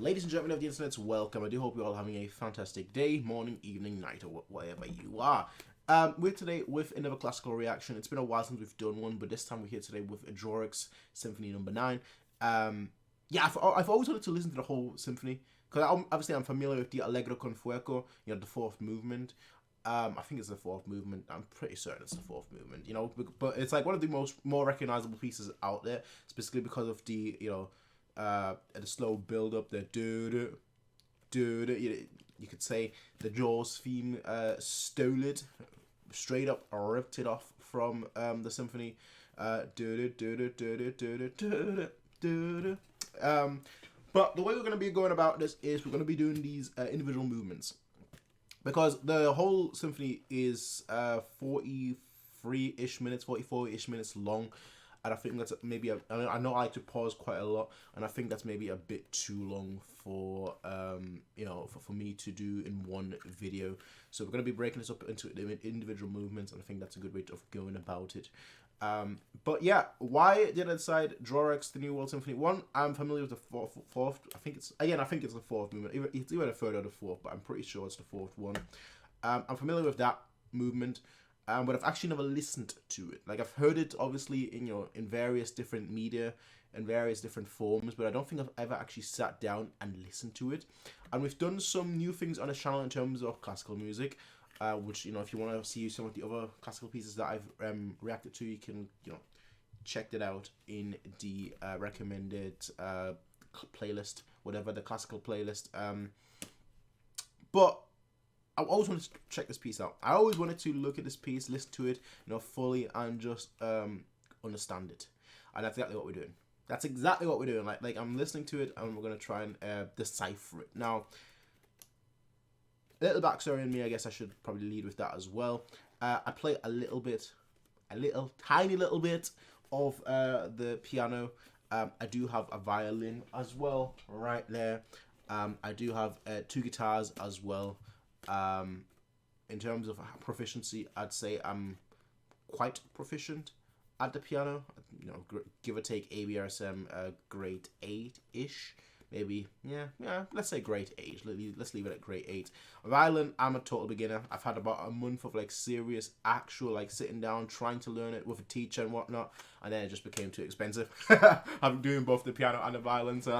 Ladies and gentlemen of the internet, welcome. I do hope you're all having a fantastic day, morning, evening, night, or whatever you are. We're today with another classical reaction. It's been a while since we've done one, but this time we're here today with Dvořák's Symphony number 9. Yeah, I've always wanted to listen to the whole symphony, because obviously I'm familiar with the Allegro con Fuoco, you know, the fourth movement. I think it's the fourth movement. I'm pretty certain it's the fourth movement, you know, but it's like one of the more recognizable pieces out there, specifically because of the, you know, the slow build up, the do you could say the Jaws theme stole it straight up, ripped it off from the symphony. But the way we're going to be going about this is we're going to be doing these individual movements, because the whole symphony is 43-ish minutes, 44-ish minutes long. And I think that's maybe I know I like to pause quite a lot, and I think that's maybe a bit too long for you know, for me to do in one video. So we're going to be breaking this up into individual movements, and I think that's a good way of going about it. But yeah, why did I decide Dvořák's The New World Symphony 1? I'm familiar with the fourth. I think it's the fourth movement. It's either the third or the fourth, but I'm pretty sure it's the fourth one. I'm familiar with that movement. But I've actually never listened to it. Like, I've heard it obviously in, you know, in various different media and various different forms, but I don't think I've ever actually sat down and listened to it. And we've done some new things on the channel in terms of classical music, which, you know, if you want to see some of the other classical pieces that I've reacted to, you can, you know, check that out in the recommended playlist, whatever, the classical playlist. But I always wanted to check this piece out. I always wanted to look at this piece, listen to it, you know, fully, and just understand it. And that's exactly what we're doing. That's exactly what we're doing. Like I'm listening to it, and we're gonna try and decipher it. Now, a little backstory on me. I guess I should probably lead with that as well. I play a tiny little bit of the piano. I do have a violin as well, right there. I do have 2 guitars as well. In terms of proficiency, I'd say I'm quite proficient at the piano, you know, give or take ABRSM grade 8-ish, maybe. Yeah, let's say grade 8. Let's leave it at grade 8. Violin, I'm a total beginner. I've had about a month of like serious actual like sitting down trying to learn it with a teacher and whatnot, and then it just became too expensive. I'm doing both the piano and the violin, so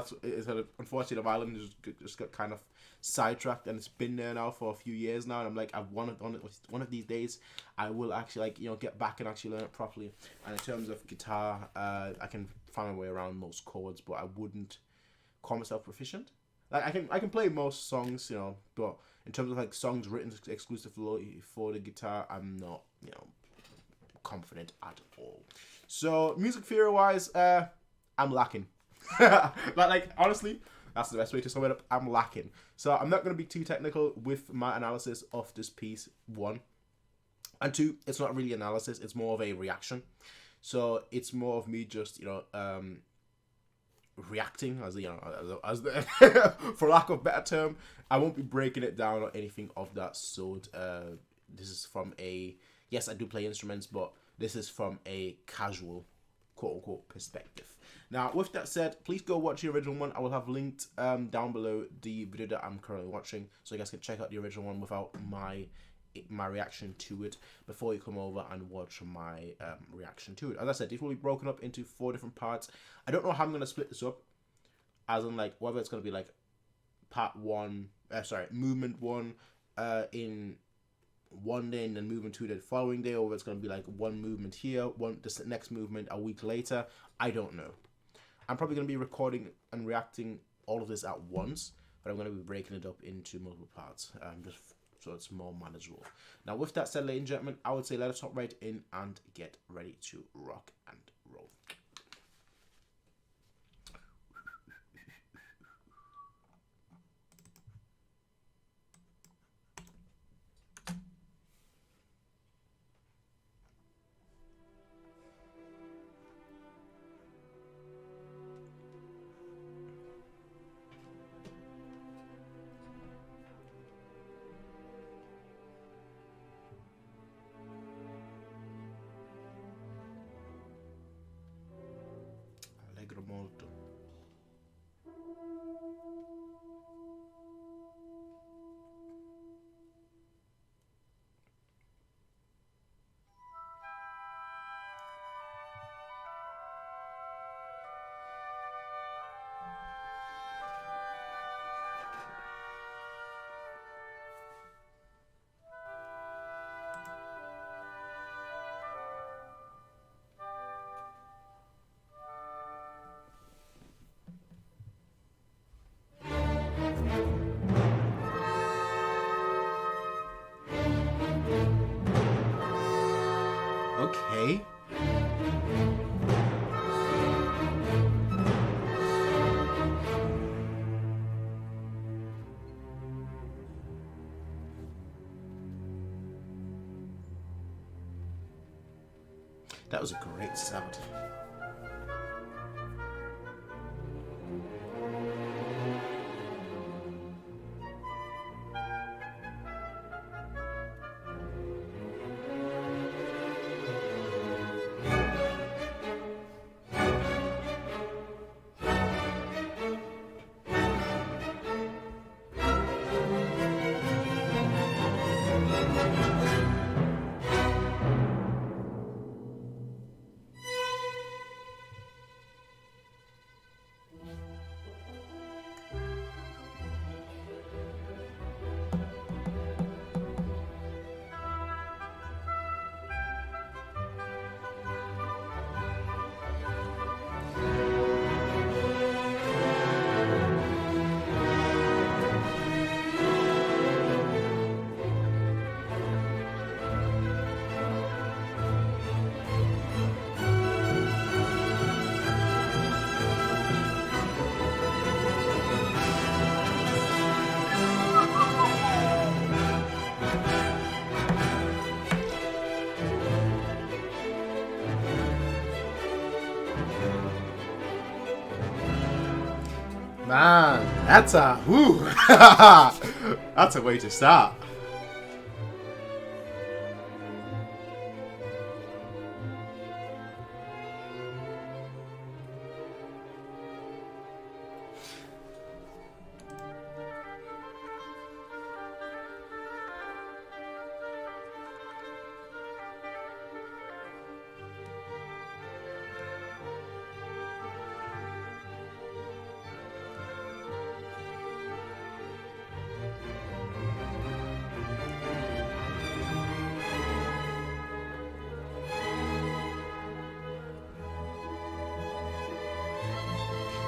unfortunately the violin just got kind of sidetracked, and it's been there now for a few years now, and I'm like, one of these days I will actually, like, you know, get back and actually learn it properly. And in terms of guitar, I can find my way around most chords, but I wouldn't call myself proficient. Like, I can play most songs, you know, but in terms of like songs written exclusively for the guitar, I'm not, you know, confident at all. So music theory wise, I'm lacking. like honestly, that's the best way to sum it up. I'm lacking. So I'm not going to be too technical with my analysis of this piece, 1. And 2, it's not really analysis. It's more of a reaction. So it's more of me just, you know, reacting, as, you know, as for lack of a better term. I won't be breaking it down or anything of that sort. This is from a, yes, I do play instruments, but this is from a casual, quote-unquote, perspective. Now, with that said, please go watch the original one. I will have linked down below the video that I'm currently watching, so you guys can check out the original one without my reaction to it before you come over and watch my reaction to it. As I said, this will be broken up into 4 different parts. I don't know how I'm going to split this up, as in, like, whether it's going to be like movement 1 in one day and then movement 2 the following day, or it's going to be like one movement here, the next movement a week later. I don't know. I'm probably going to be recording and reacting all of this at once, but I'm going to be breaking it up into multiple parts, just so it's more manageable. Now, with that said, ladies and gentlemen, I would say let us hop right in and get ready to rock and roll. Eh? That was a great sound. Man, that's a whoo. That's a way to start.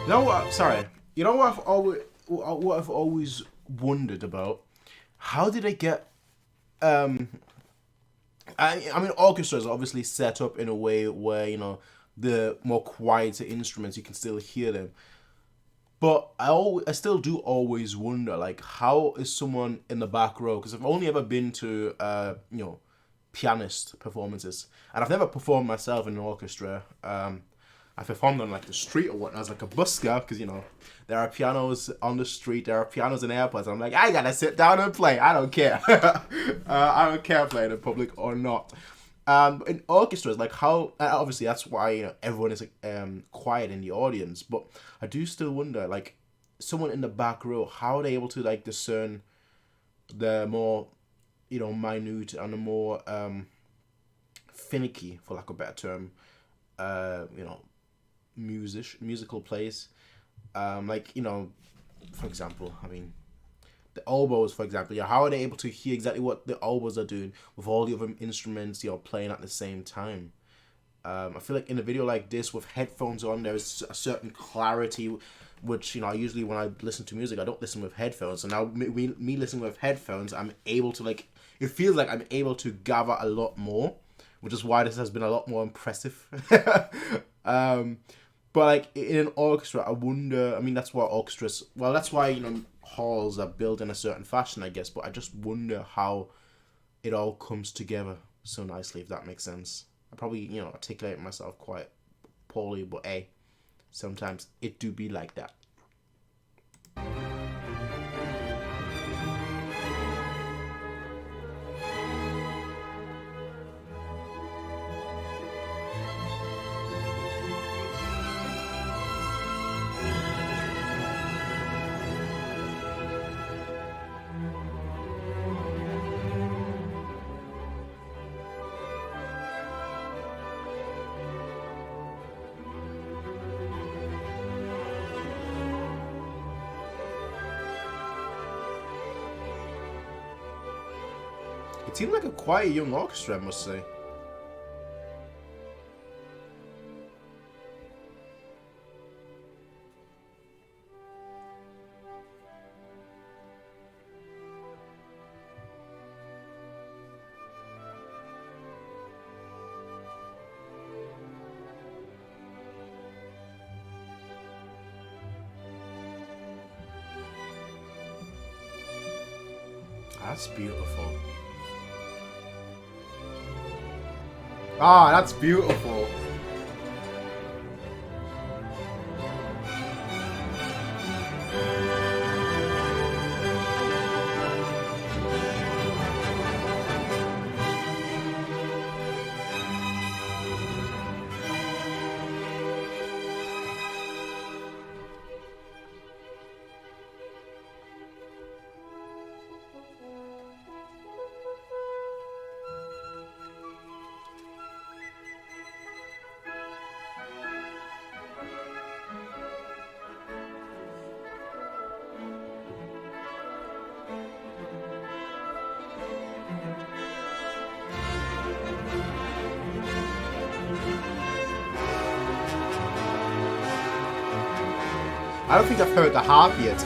You know what? Sorry. You know what I've always wondered about? How did they get? I mean, orchestras are obviously set up in a way where the more quieter instruments you can still hear them. But I still do always wonder, like, how is someone in the back row? Because I've only ever been to pianist performances, and I've never performed myself in an orchestra. I performed on like the street or whatnot as like a busker because there are pianos on the street, there are pianos in airports. I'm like, I gotta sit down and play. I don't care. I don't care playing in public or not. In orchestras, like how obviously that's why everyone is quiet in the audience. But I do still wonder, like someone in the back row, how are they able to like discern the more minute and the more finicky, for lack of a better term, musical plays, for example, I mean, the oboes, for example, how are they able to hear exactly what the oboes are doing with all the other instruments playing at the same time? I feel like in a video like this with headphones on, there is a certain clarity, which usually when I listen to music, I don't listen with headphones. So now me listening with headphones, I'm able to it feels like I'm able to gather a lot more, which is why this has been a lot more impressive. But like in an orchestra, I wonder. I mean, that's why orchestras. Well, that's why halls are built in a certain fashion, I guess. But I just wonder how it all comes together so nicely, if that makes sense. I probably articulate myself quite poorly, but hey, sometimes it do be like that. It seemed like a quite young orchestra, I must say. That's beautiful. Ah, that's beautiful. I don't think I've heard the harp yet.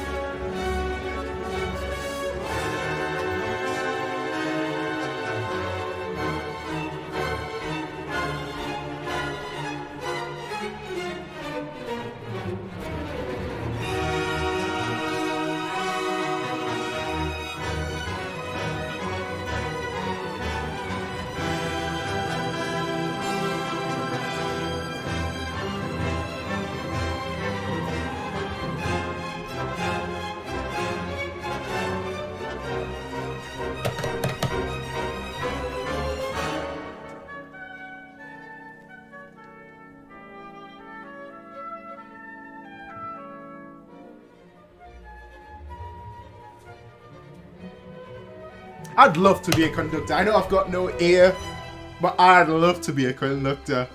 I'd love to be a conductor. I know I've got no ear, but I'd love to be a conductor.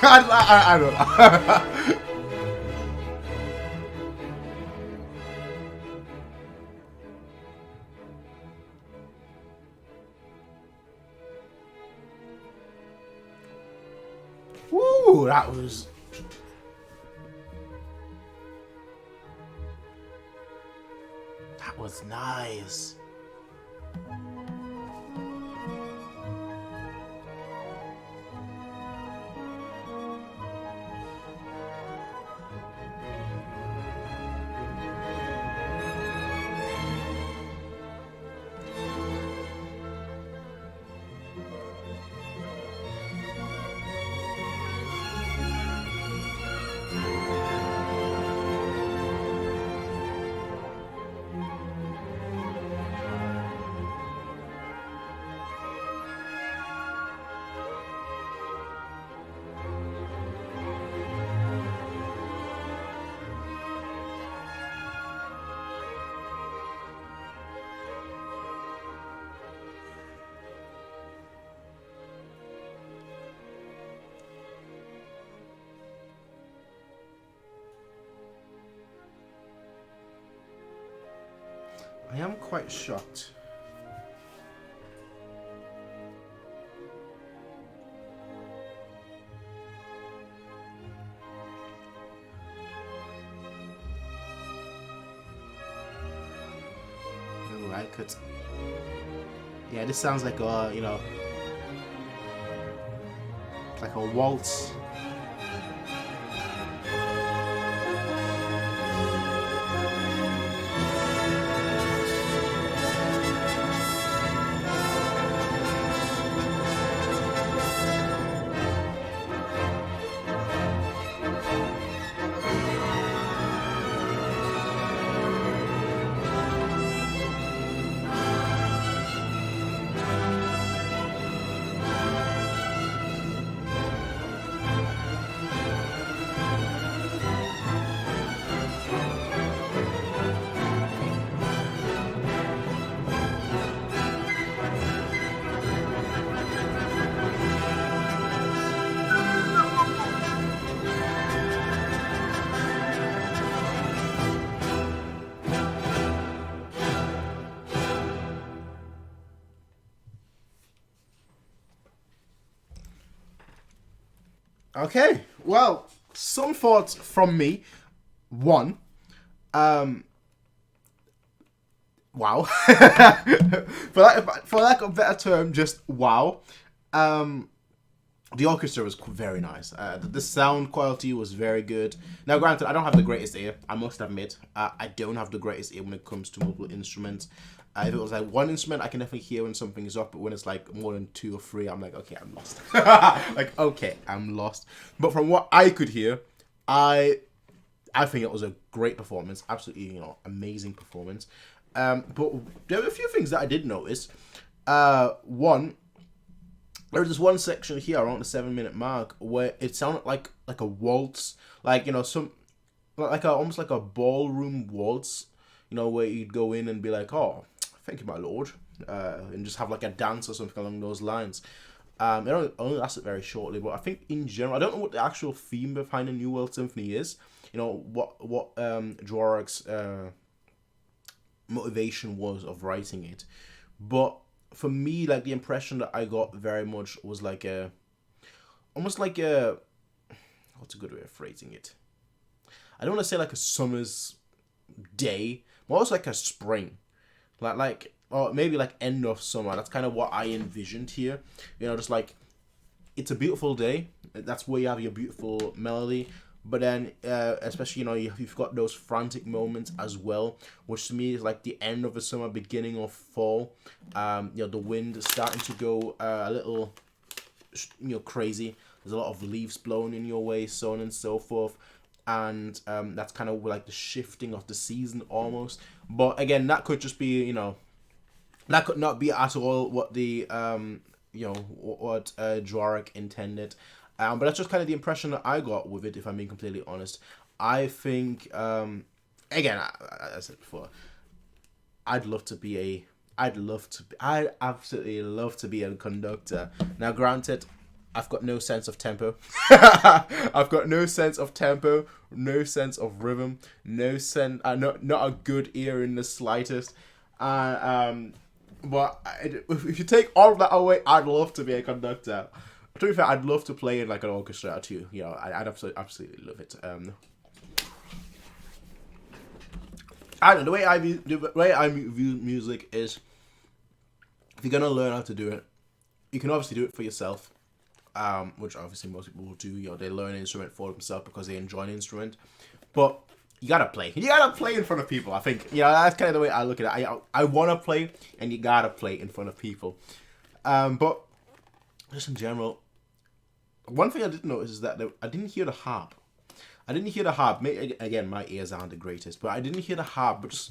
I don't know. Woo, that was nice. I am quite shocked. Ooh, I could. Yeah, this sounds like a, you know, like a waltz. Okay, well, some thoughts from me. One, Um, wow. For lack of a better term, just wow. Um, the orchestra was very nice. The sound quality was very good. Now, granted, I don't have the greatest ear. I must admit, I don't have the greatest ear when it comes to multiple instruments. If it was like one instrument, I can definitely hear when something is up. But when it's like more than two or three, I'm like, okay, I'm lost. Like, okay, I'm lost. But from what I could hear, I think it was a great performance. Absolutely, amazing performance. But there were a few things that I did notice. One, there was this one section here around the 7 minute mark where it sounded like a waltz, like some like almost like a ballroom waltz, where you'd go in and be like, oh, thank you, my lord, and just have like a dance or something along those lines. It only lasted very shortly, but I think in general, I don't know what the actual theme behind the New World Symphony is. What Dvořák's motivation was of writing it, but for me, like the impression that I got very much was like almost like what's a good way of phrasing it? I don't want to say like a summer's day, but also like a spring, like or maybe like end of summer. That's kind of what I envisioned here. Just like it's a beautiful day. That's where you have your beautiful melody. But then, especially, you've got those frantic moments as well, which to me is like the end of the summer, beginning of fall. The wind is starting to go a little, crazy. There's a lot of leaves blowing in your way, so on and so forth. And that's kind of like the shifting of the season almost. But again, that could just be, that could not be at all what the, what Dvořák intended. But that's just kind of the impression that I got with it, if I'm being completely honest. I think, again, I said before, I'd absolutely love to be a conductor. Now, granted, I've got no sense of tempo. I've got no sense of tempo, no sense of rhythm, no sense, not a good ear in the slightest. But if you take all of that away, I'd love to be a conductor. To be fair, I'd love to play in like an orchestra too. I'd absolutely love it. I don't know, the way I view music is, if you're gonna learn how to do it, you can obviously do it for yourself, which obviously most people will do. They learn an instrument for themselves because they enjoy an instrument, but you gotta play. You gotta play in front of people. I think that's kind of the way I look at it. I wanna play, and you gotta play in front of people. But just in general. One thing I did notice is that I didn't hear the harp. Maybe, again, my ears aren't the greatest, but I didn't hear the harp. But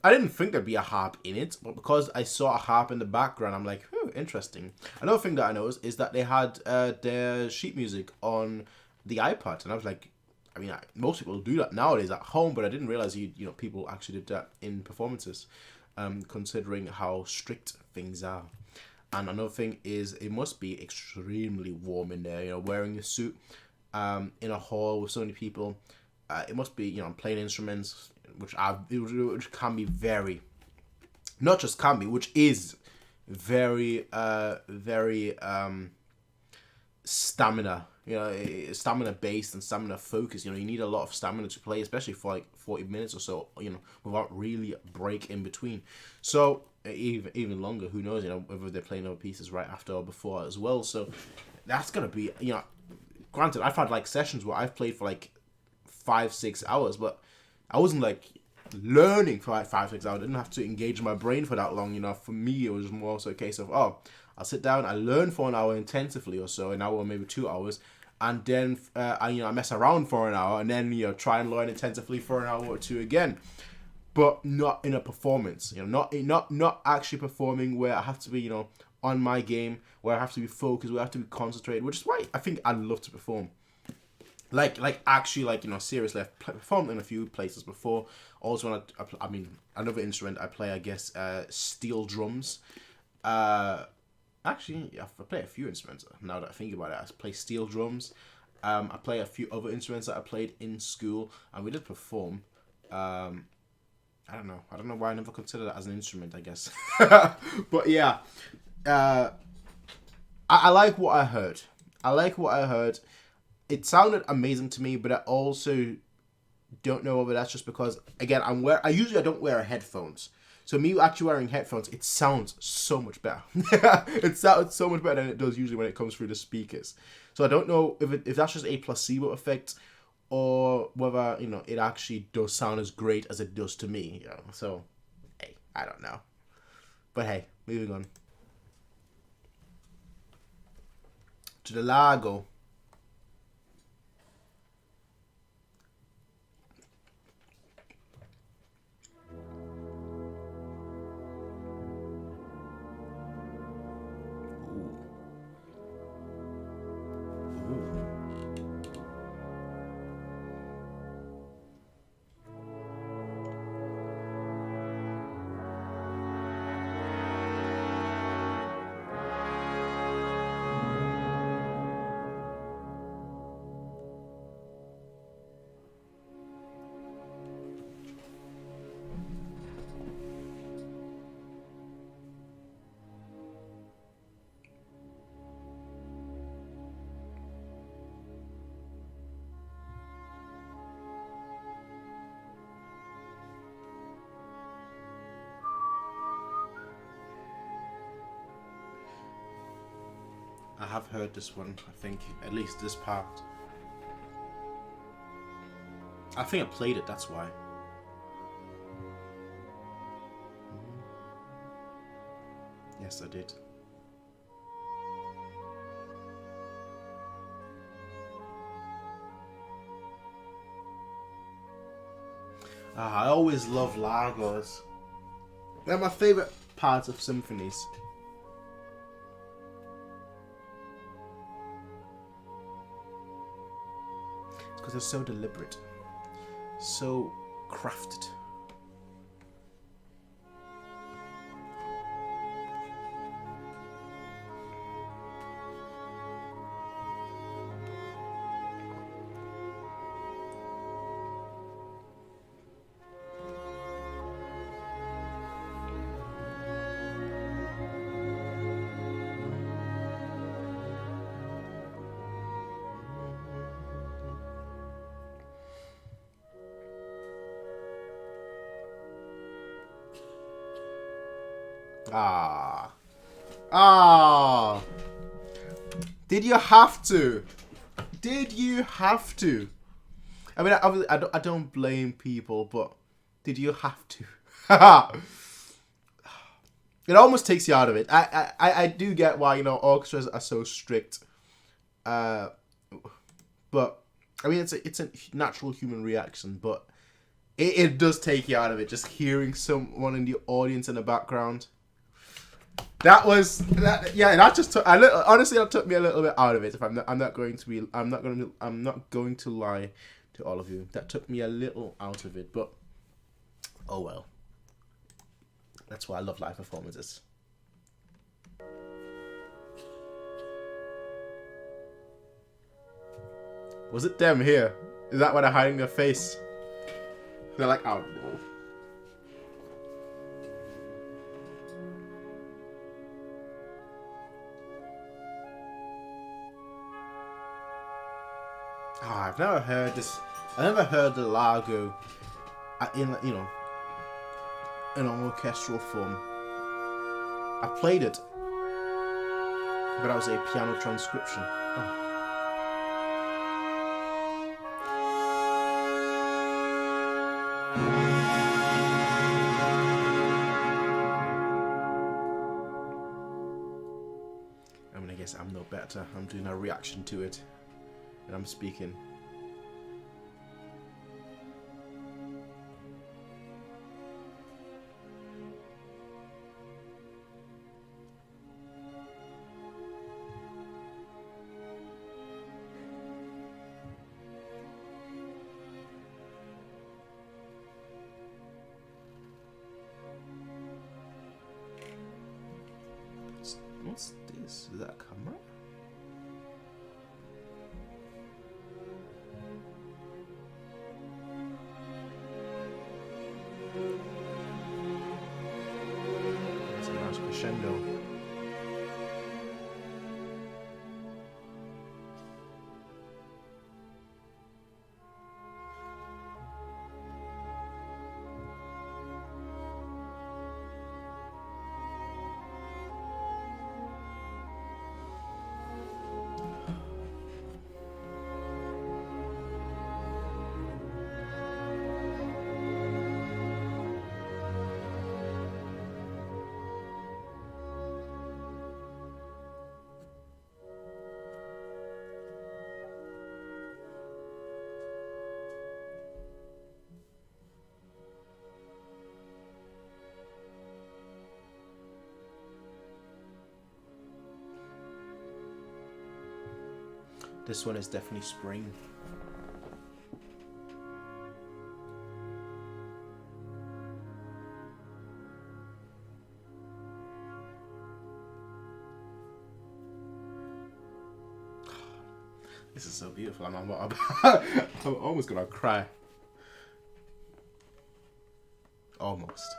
I didn't think there'd be a harp in it, but because I saw a harp in the background, I'm like, interesting. Another thing that I noticed is that they had their sheet music on the iPad, and I was like, most people do that nowadays at home, but I didn't realize people actually did that in performances, considering how strict things are. And another thing is, it must be extremely warm in there. Wearing a suit in a hall with so many people, it must be playing instruments, which can be very, not just can be, which is very stamina. Stamina based and stamina focused. You need a lot of stamina to play, especially for like 40 minutes or so. Without really a break in between. So. Even longer, who knows, whether they're playing other pieces right after or before as well. So that's gonna be, granted, I've had like sessions where I've played for like 5-6 hours, but I wasn't like learning for like 5-6 hours. I didn't have to engage my brain for that long. For me, it was more so a case of, I'll sit down, I learn for an hour intensively or so, an hour or maybe 2 hours, and then I mess around for an hour, and then try and learn intensively for an hour or two again. But not in a performance, not actually performing where I have to be, on my game, where I have to be focused, where I have to be concentrated, which is why I think I'd love to perform. Actually, seriously, I've performed in a few places before. Also, another instrument I play, I guess, steel drums. Actually, I play a few instruments now that I think about it. I play steel drums. I play a few other instruments that I played in school, and we did perform. I don't know why I never considered that as an instrument, I guess. But yeah, I like what I heard. It sounded amazing to me, but I also Don't know whether that's just because, again, I usually I don't wear headphones. So me actually wearing headphones, it sounds so much better. It sounds so much better than it does usually when it comes through the speakers. So I don't know if that's just a placebo effect, or whether, you know, it actually does sound as great as it does to me. You know? So, hey, I don't know. But hey, moving on to the Lago. I have heard this one, I think, at least this part. I think I played it, that's why. Yes, I did. I always love Lagos. They're my favourite parts of symphonies. Because they're so deliberate, so crafted. Did you have to? Did you have to? I mean, I don't blame people, but did you have to? It almost takes you out of it. I do get why, you know, orchestras are so strict. But I mean, it's a natural human reaction, but it does take you out of it. Just hearing someone in the audience in the background. That just took honestly, that took me a little bit out of it. If I'm not going to lie to all of you. That took me a little out of it, but oh well. That's why I love live performances. Was it them here? Is that why they're hiding their face? They're like, oh no. Oh, I've never heard this. I never heard the Lago in, you know, in an orchestral form. I played it, but that was a piano transcription. Oh. I mean, I guess I'm no better. I'm doing a reaction to it. And I'm speaking. What's this? Is that a camera? That's a nice crescendo. This one is definitely spring. This is so beautiful. I'm almost gonna cry. Almost.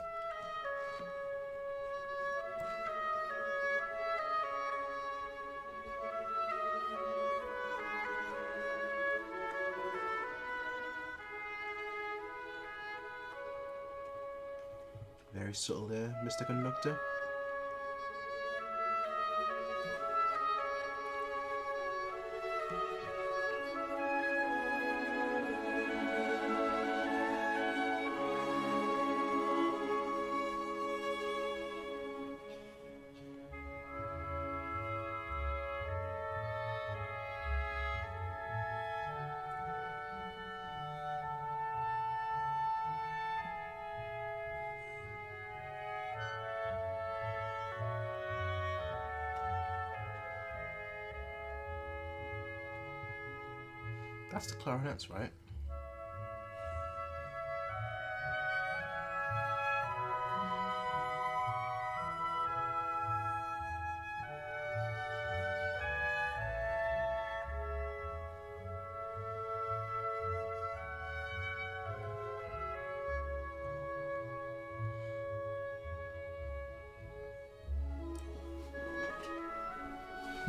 Very subtle there, Mr. Conductor. That's the clarinets, right?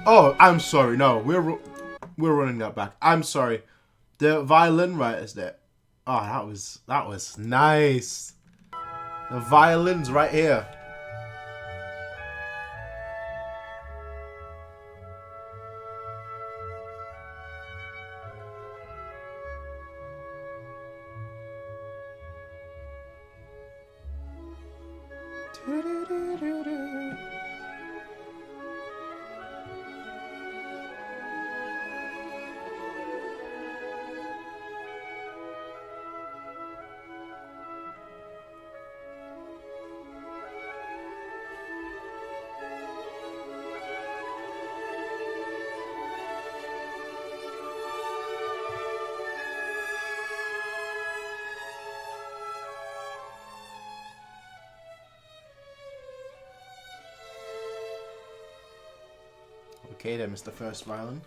Oh, I'm sorry. No, we're running that back. I'm sorry. The violin right is there. Oh, that was nice. The violin's right here. Okay then, Mr. First Violin.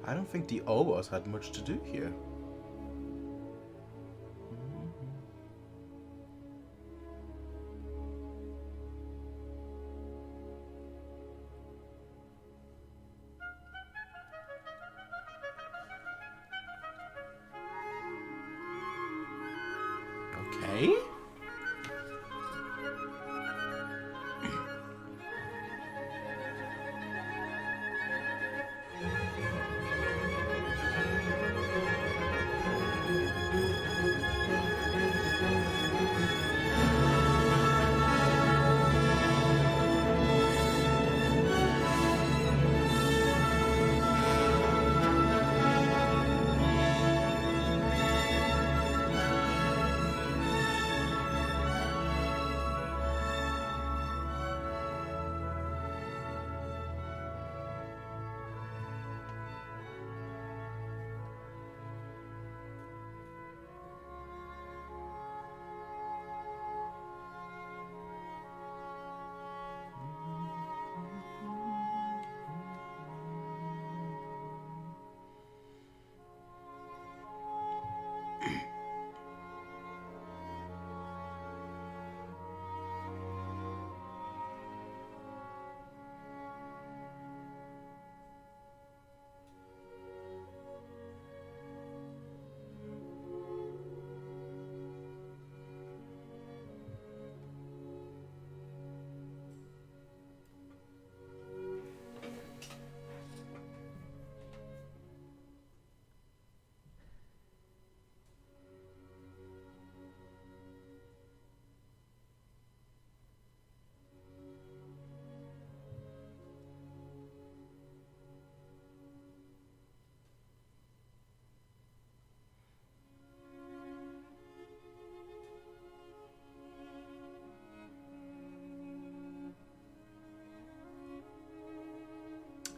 I don't think the oboes had much to do here. Okay.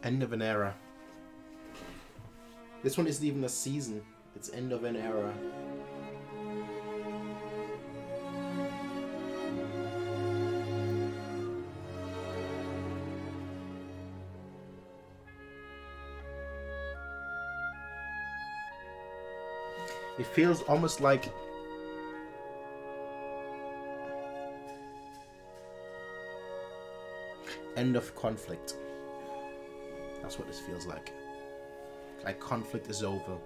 End of an era. This one isn't even a season. It's end of an era. It feels almost like end of conflict. That's what this feels like. Like conflict is over.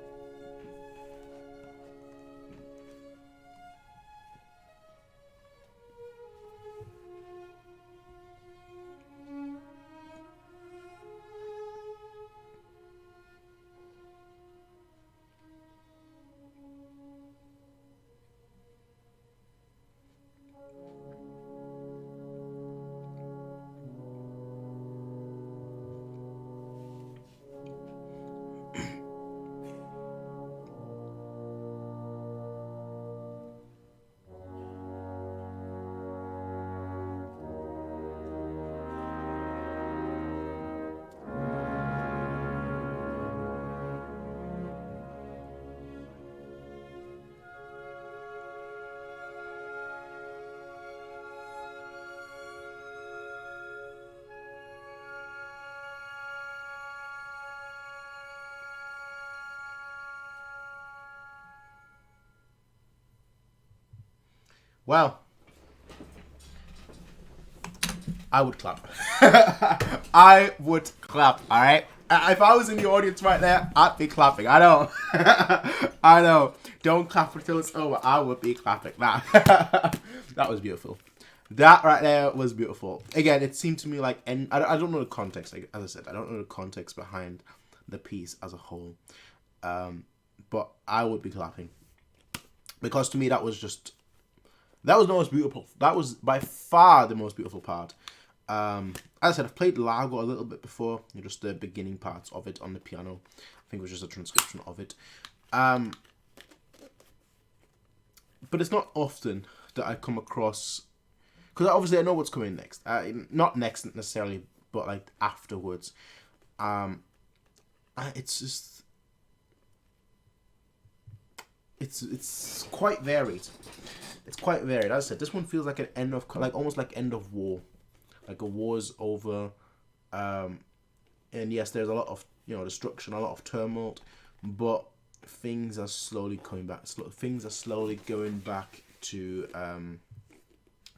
Well, I would clap. I would clap, alright? If I was in the audience right there, I'd be clapping. I know. I know. Don't clap until it's over. I would be clapping. Nah. That was beautiful. That right there was beautiful. Again, it seemed to me like... I don't know the context. Like, as I said, I don't know the context behind the piece as a whole. But I would be clapping. Because to me, that was just... That was the most beautiful. That was by far the most beautiful part. As I said, I've played Largo a little bit before. Just the beginning parts of it on the piano. I think it was just a transcription of it. But it's not often that I come across... Because obviously I know what's coming next. Not next necessarily, but like afterwards. It's just... It's quite varied. It's quite varied. As I said, this one feels like an end of, like almost like end of war, like a war's over, and yes, there's a lot of destruction, a lot of tumult, but things are slowly coming back. Things are slowly going back to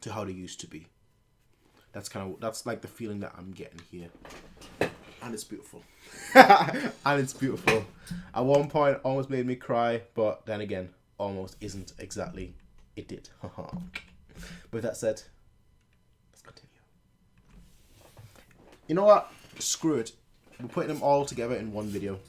how they used to be. That's like the feeling that I'm getting here, and it's beautiful. And it's beautiful. At one point, almost made me cry, but then again, almost isn't exactly. It did. With that said, let's continue. You know what? Screw it. We're putting them all together in one video.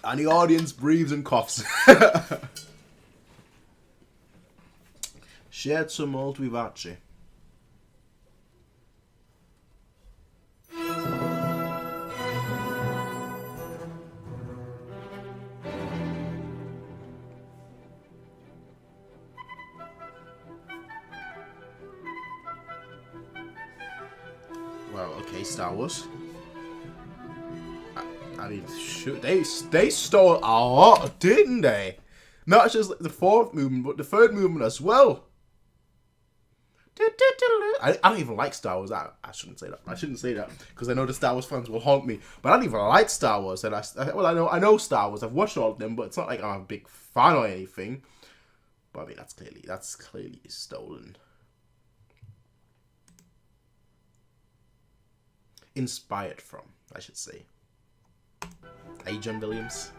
And the audience breathes and coughs. Scherzo molto vivace. Well, okay, Star Wars. I mean, shoot, they stole a lot, didn't they? Not just the fourth movement, but the third movement as well. I don't even like Star Wars. I shouldn't say that. I shouldn't say that because I know the Star Wars fans will haunt me. But I don't even like Star Wars. And I know Star Wars. I've watched all of them, but it's not like I'm a big fan or anything. But I mean, that's clearly stolen. Inspired from, I should say. Hey, John Williams.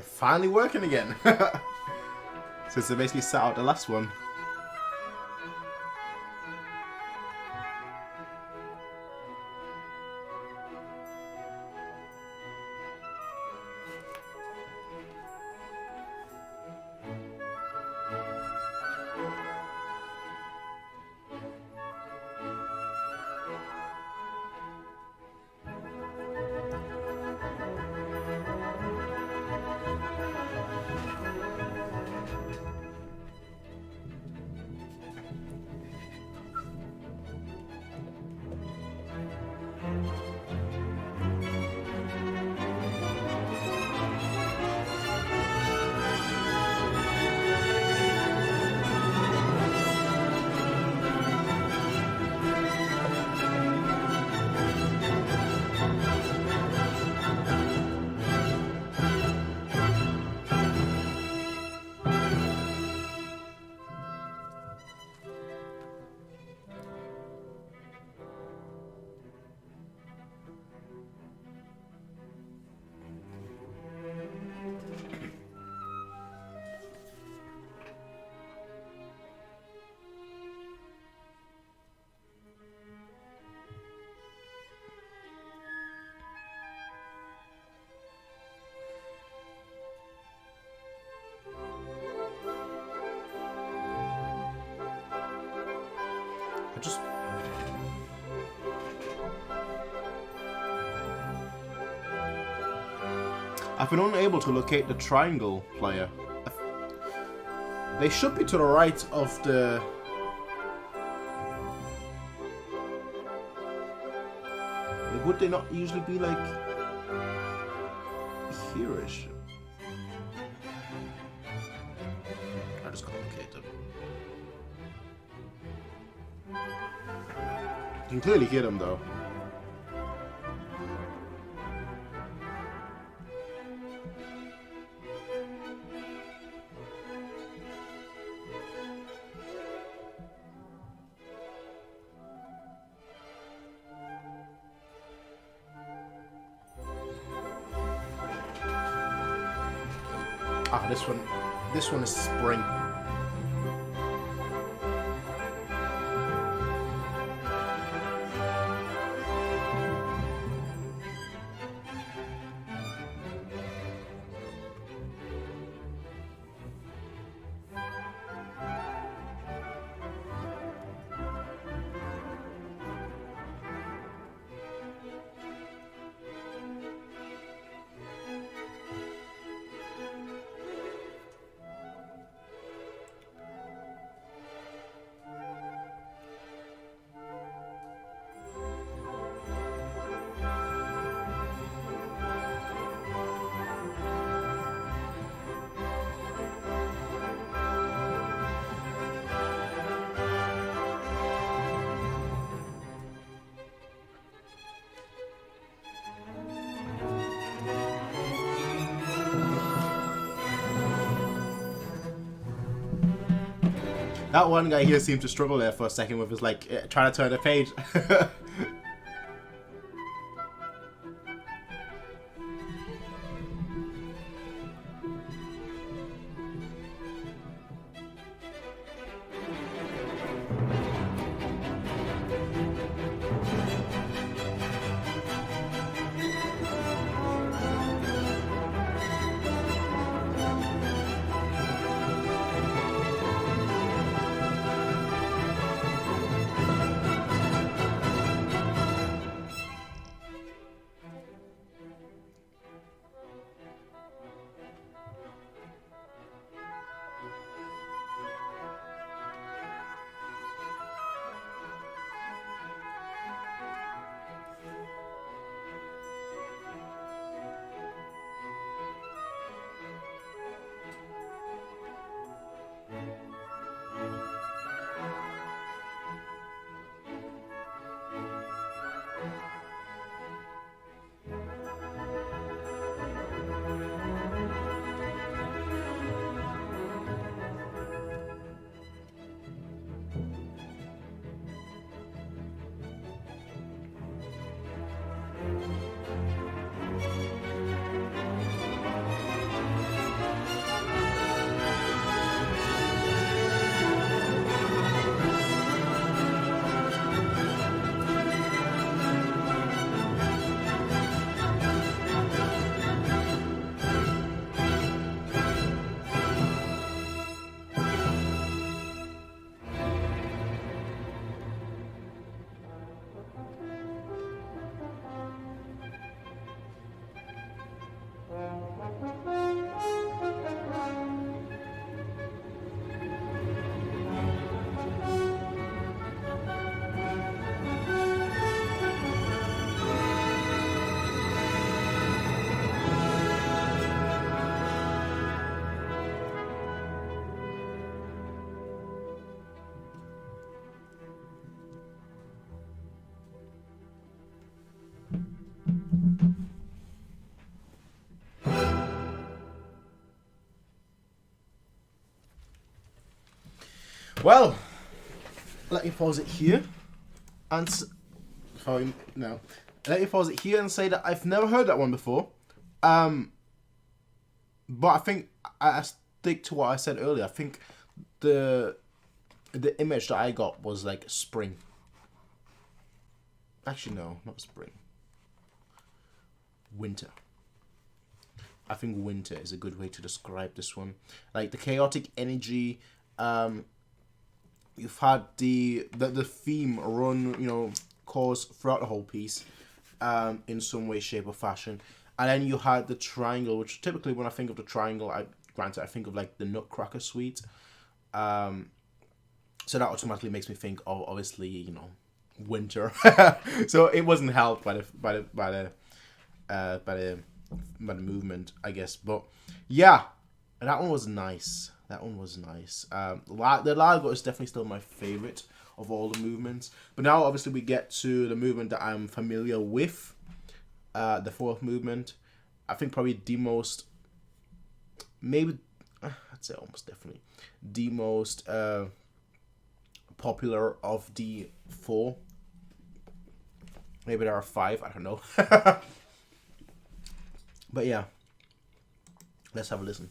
They're finally working again. Since they basically sat out the last one. I've been unable to locate the triangle player. They should be to the right of the... Would they not usually be like... here-ish? I just can't locate them. You can clearly hear them though. Ah, this one is spring. That one guy here seemed to struggle there for a second with his, like, trying to turn the page. Well, let me pause it here and no. Let me pause it here and say that I've never heard that one before. But I think I stick to what I said earlier. I think the image that I got was like spring. Actually, no, not spring. Winter. I think winter is a good way to describe this one. Like the chaotic energy. You've had the theme run, course throughout the whole piece, in some way, shape, or fashion. And then you had the triangle, which typically when I think of the triangle, I think of like the Nutcracker Suite. So that automatically makes me think of obviously, winter. So it wasn't helped by the movement, I guess. But yeah, that one was nice. The Largo is definitely still my favorite of all the movements. But now obviously we get to the movement that I'm familiar with. The fourth movement. I think probably the most, maybe, I'd say almost definitely, the most popular of the four. Maybe there are 5, I don't know. But yeah, let's have a listen.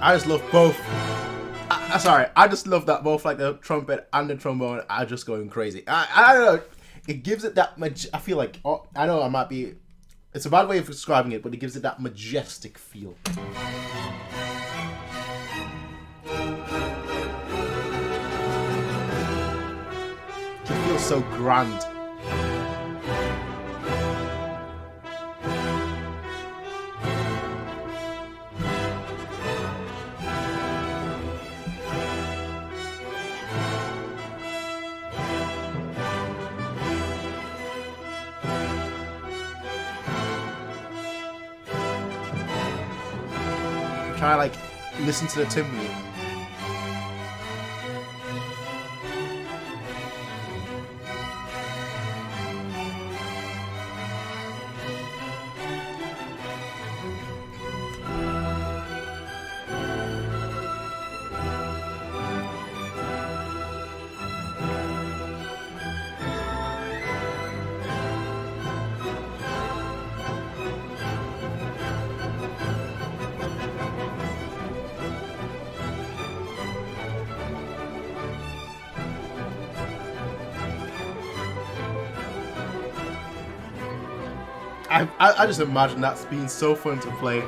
I just love both. I just love that both like the trumpet and the trombone are just going crazy. I don't know. It gives it that much. I feel like I know I might be. It's a bad way of describing it, but it gives it that majestic feel. It feels so grand. Try to like listen to the timpani. I just imagine that's being so fun to play.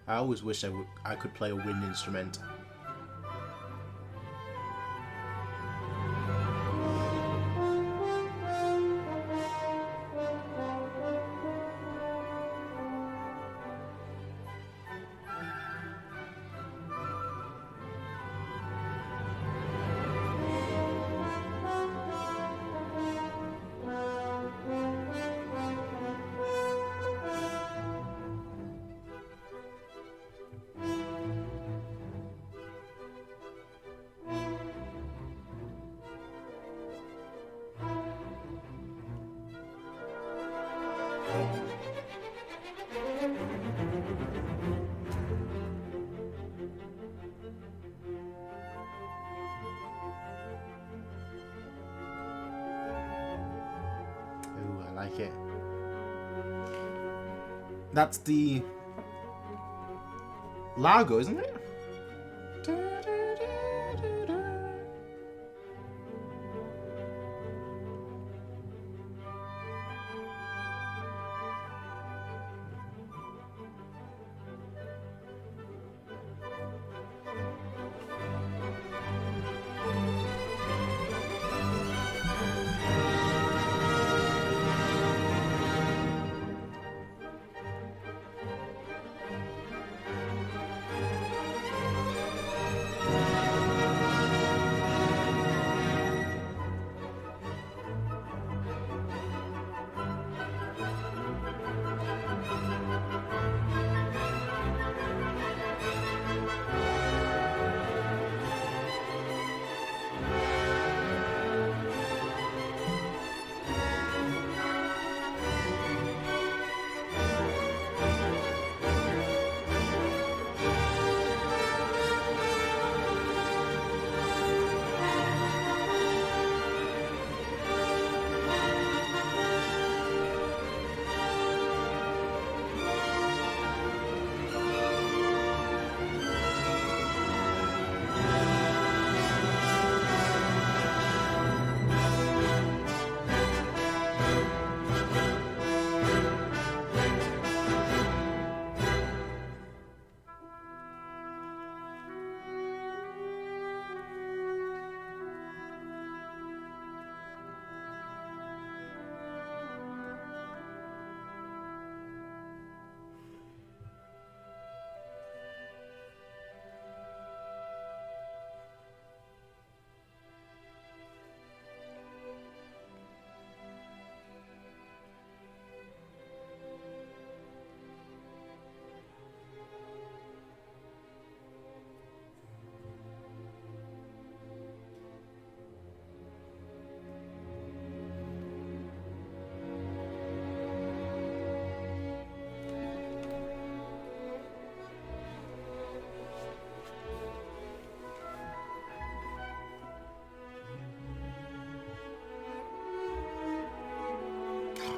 I always wish I could play a wind instrument. Ooh, I like it. That's the Largo, isn't it?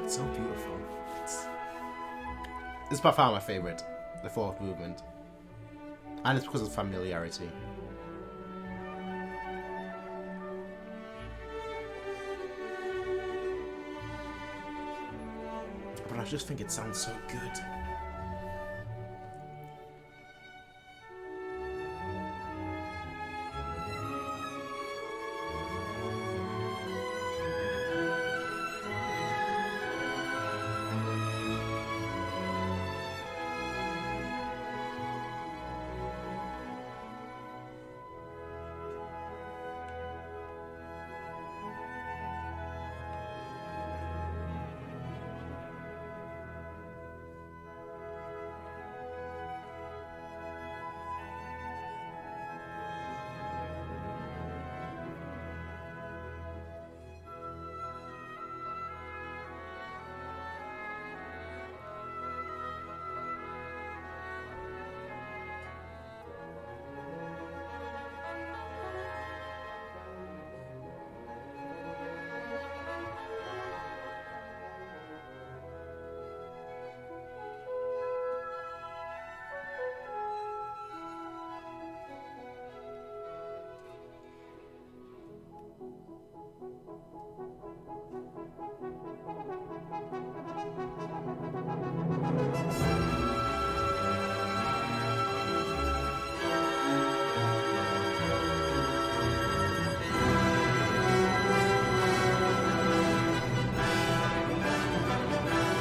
It's so beautiful. It's by far my favorite, the fourth movement, and it's because of familiarity. But I just think it sounds so good.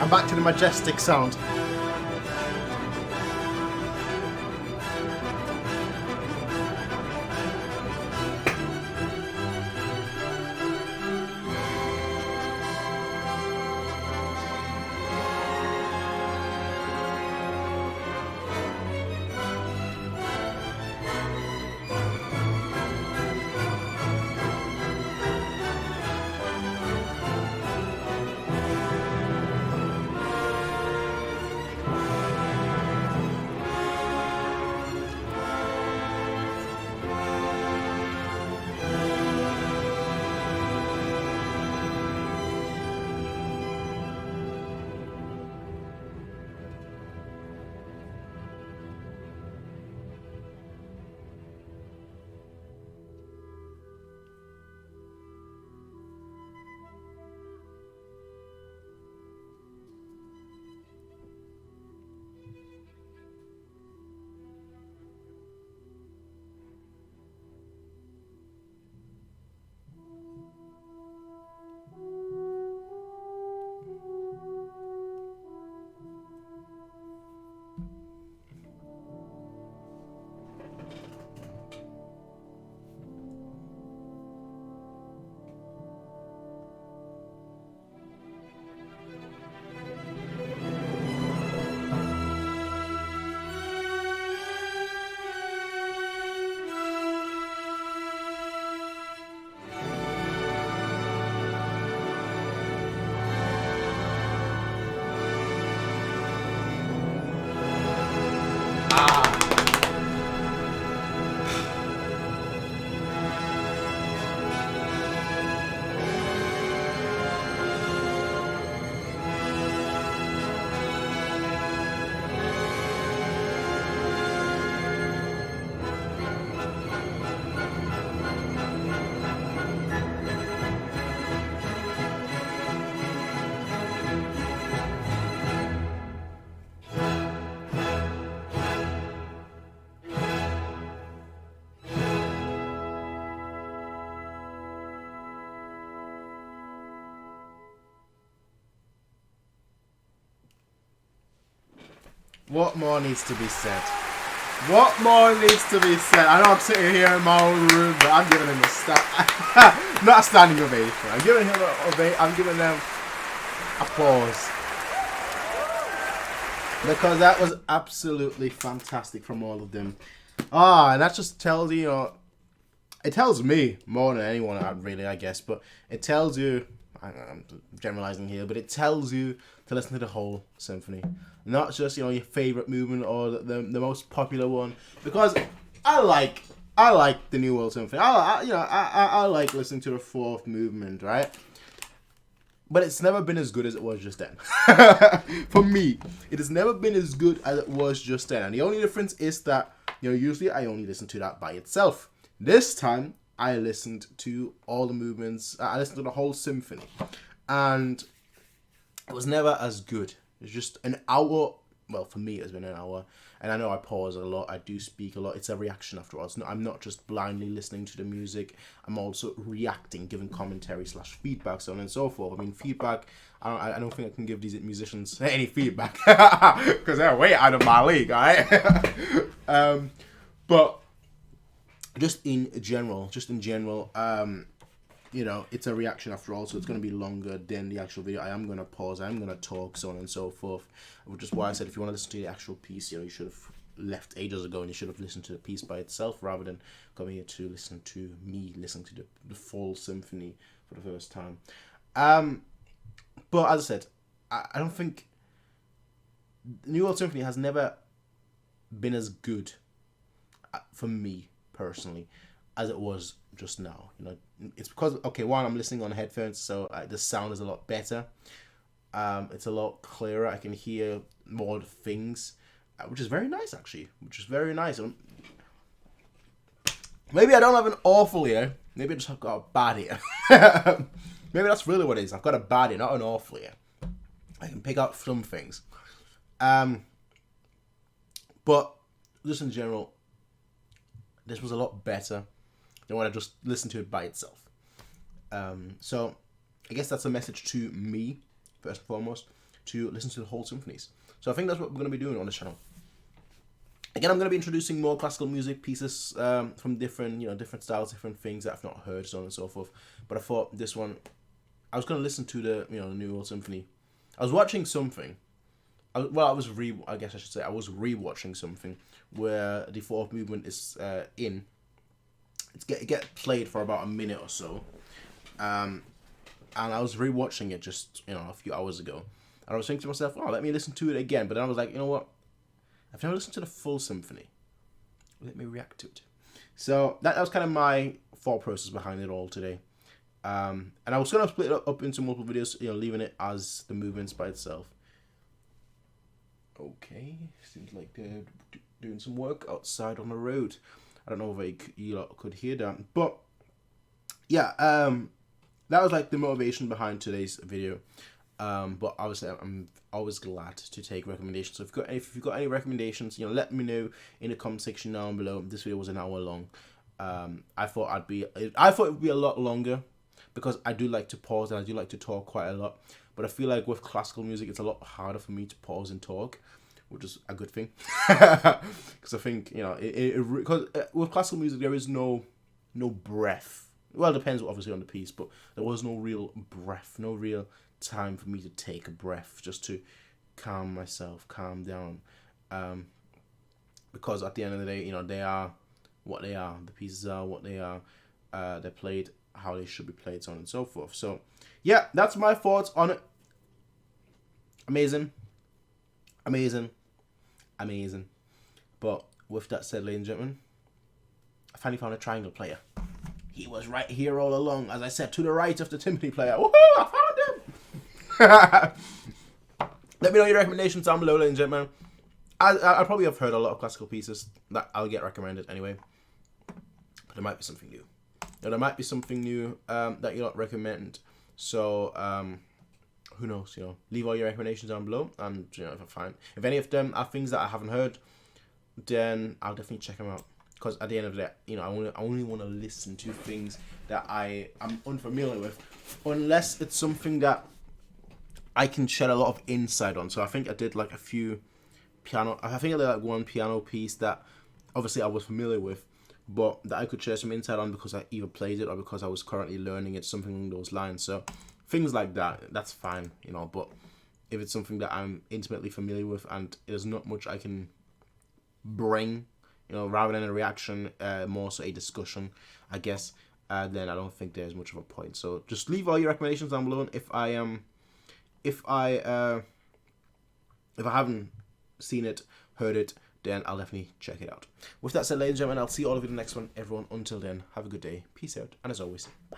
I'm back to the majestic sound. What more needs to be said? What more needs to be said? I know I'm sitting here in my own room, but I'm giving him a not a standing ovation. I'm giving him I'm giving them applause. Because that was absolutely fantastic from all of them. And that just tells you, it tells me more than anyone, really, I guess, but it tells you, I'm generalizing here, but it tells you to listen to the whole symphony, not just your favorite movement or the most popular one. Because I like the New World Symphony. I like listening to the fourth movement, right? But it's never been as good as it was just then. For me, it has never been as good as it was just then. And the only difference is that usually I only listen to that by itself. This time I listened to all the movements. I listened to the whole symphony, and it was never as good. It's just an hour. Well, for me, it's been an hour. And I know I pause a lot. I do speak a lot. It's a reaction after all. I'm not just blindly listening to the music. I'm also reacting, giving commentary / feedback, so on and so forth. I mean, feedback, I don't think I can give these musicians any feedback. Because they're way out of my league, all right? But just in general, it's a reaction after all, so it's going to be longer than the actual video. I am going to pause, I am going to talk, so on and so forth, which is why I said if you want to listen to the actual piece, you should have left ages ago and you should have listened to the piece by itself rather than coming here to listen to me listening to the full symphony for the first time. But as I said, I don't think the New World Symphony has never been as good for me personally as it was just now. It's because, one, I'm listening on headphones, so the sound is a lot better. It's a lot clearer. I can hear more things, which is very nice, actually. Which is very nice. Maybe I don't have an awful ear. Maybe I just have got a bad ear. Maybe that's really what it is. I've got a bad ear, not an awful ear. I can pick out some things. But just in general, this was a lot better than when I just listened to it by itself. So I guess that's a message to me, first and foremost. to listen to the whole symphonies. So I think that's what we're going to be doing on this channel. Again, I'm going to be introducing more classical music pieces from different, different styles, different things that I've not heard, so on and so forth. But I thought this one, I was going to listen to the, the New World Symphony. I was watching something. I was rewatching something where the fourth movement is it get played for about a minute or so, and I was rewatching it just a few hours ago, and I was thinking to myself, oh, let me listen to it again. But then I was like, you know what? I've never listened to the full symphony. Let me react to it. So that was kind of my thought process behind it all today. And I was going to split it up into multiple videos, leaving it as the movements by itself. Okay, seems like they're doing some work outside on the road. I don't know if you lot could hear that, but yeah, that was like the motivation behind today's video. But obviously, I'm always glad to take recommendations. So if you've got any recommendations, let me know in the comment section down below. This video was an hour long. I thought it would be a lot longer because I do like to pause and I do like to talk quite a lot. But I feel like with classical music, it's a lot harder for me to pause and talk, which is a good thing. Because I think because with classical music there is no breath. Well, it depends obviously on the piece, but there was no real breath, no real time for me to take a breath just to calm down, because at the end of the day, they are what they are, the pieces are what they are, they're played how they should be played, so on and so forth. So yeah, that's my thoughts on it. Amazing. But with that said, ladies and gentlemen, I finally found a triangle player. He was right here all along, as I said, to the right of the timpani player. Woohoo! I found him! Let me know your recommendations down below, ladies and gentlemen. I probably have heard a lot of classical pieces that I'll get recommended anyway. But there might be something new. That you don't recommend. So, who knows, leave all your recommendations down below. And, if any of them are things that I haven't heard, then I'll definitely check them out. Because at the end of the day, I only want to listen to things that I am unfamiliar with. Unless it's something that I can shed a lot of insight on. So I think I did like a few I did like one piano piece that obviously I was familiar with, but that I could share some insight on because I either played it or because I was currently learning it, something along those lines. So things like that, that's fine, but if it's something that I'm intimately familiar with and there's not much I can bring, rather than a reaction, more so a discussion, I guess, then I don't think there's much of a point. So just leave all your recommendations down below. And if I haven't seen it, heard it, then I'll definitely check it out. With that said, ladies and gentlemen, I'll see all of you in the next one. Everyone, until then, have a good day. Peace out. And as always, bye.